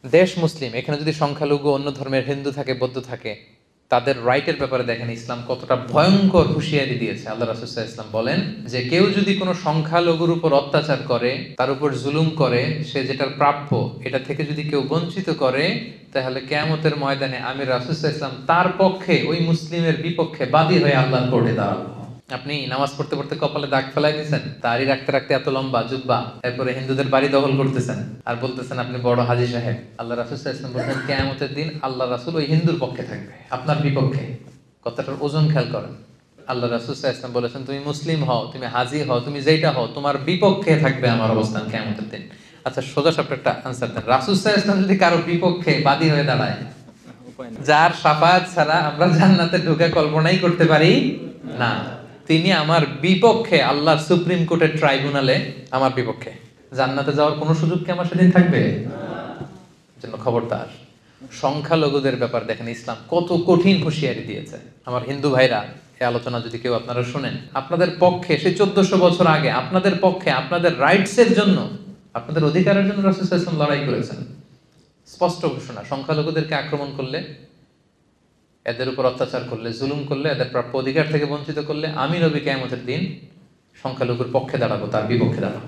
দেশ মুসলিম, এখানে যদি সংখ্যালঘু অন্য ধর্মের হিন্দু থাকে, বৌদ্ধ থাকে, তাদের রাইটের ব্যাপারে দেখেন ইসলাম কতটা ভয়ঙ্কর হুঁশিয়ারি দিয়েছে। আল্লাহ রাসূল সাল্লাল্লাহু আলাইহি ওয়াসাল্লাম বলেন যে কেউ যদি কোনো সংখ্যালঘুর উপর অত্যাচার করে, তার উপর জুলুম করে, সে যেটার প্রাপ্য এটা থেকে যদি কেউ বঞ্চিত করে, তাহলে কিয়ামতের ময়দানে আমি রাসূল সাল্লাল্লাহু আলাইহি ওয়াসাল্লাম তার পক্ষে, ওই মুসলিমের বিপক্ষে বাদী হয়ে আল্লাহর কোর্টে দাঁড়াবো। আপনি নামাজ পড়তে পড়তে কপালে দাগ ফেলাই দিয়েছেন, দাড়ি রাখতে রাখতে এত লম্বা জুব্বা, এরপরে হিন্দুদের বাড়ি দখল করতেছেন আর বলতেছেন আপনি বড় হাজী সাহেব। আল্লাহ রাসূল সাল্লাল্লাহু আলাইহি ওয়াসাল্লাম বলেন কিয়ামতের দিন আল্লাহ রাসূল ওই হিন্দুর পক্ষে থাকবে, আপনার বিপক্ষে। কথাটার ওজন খেয়াল করেন। আল্লাহ রাসূল সাল্লাল্লাহু আলাইহি ওয়াসাল্লাম বলেছেন তুমি মুসলিম হও, তুমি হাজী হও, তুমি যেটা হও, তোমার বিপক্ষে থাকবে আমার অবস্থান কিয়ামতের দিন। আচ্ছা, সোজা সাপটা একটা আনসার দেন। রাসূল সাল্লাল্লাহু আলাইহি ওয়াসাল্লাম যদি কারো বিপক্ষে বাদী হয়ে দাঁড়ায়, যার শাফাআত ছাড়া আমরা জান্নাতে ঢোকা কল্পনাই করতে পারি না, তিনি আমার বিপক্ষে আল্লাহর সুপ্রিম কোর্টের ট্রাইব্যুনালে আমার বিপক্ষে, জান্নাতে যাওয়ার কোনো সুযোগ কি আমার সেদিন থাকবে? জন্য খবরদার। সংখ্যালঘুদের ব্যাপার দেখেন ইসলাম কত কঠিন হুঁশিয়ারি দিয়েছে। আমার হিন্দু ভাইরা, এই আলোচনা যদি কেউ আপনারা শুনেন, আপনাদের পক্ষে সে 1400 বছর আগে আপনাদের পক্ষে, আপনাদের রাইটসের জন্য, আপনাদের অধিকারের জন্য রাসূল সাল্লাল্লাহু আলাইহি ওয়াসাল্লাম লড়াই করেছেন। স্পষ্ট ঘোষণা, সংখ্যালঘুদেরকে আক্রমণ করলে, এদের উপর অত্যাচার করলে, জুলুম করলে, এদের প্রাপ্য অধিকার থেকে বঞ্চিত করলে, আমি নবী কিয়ামতের দিন সংখ্যালঘুর পক্ষে দাঁড়াবো, তার বিপক্ষে দাঁড়াবো।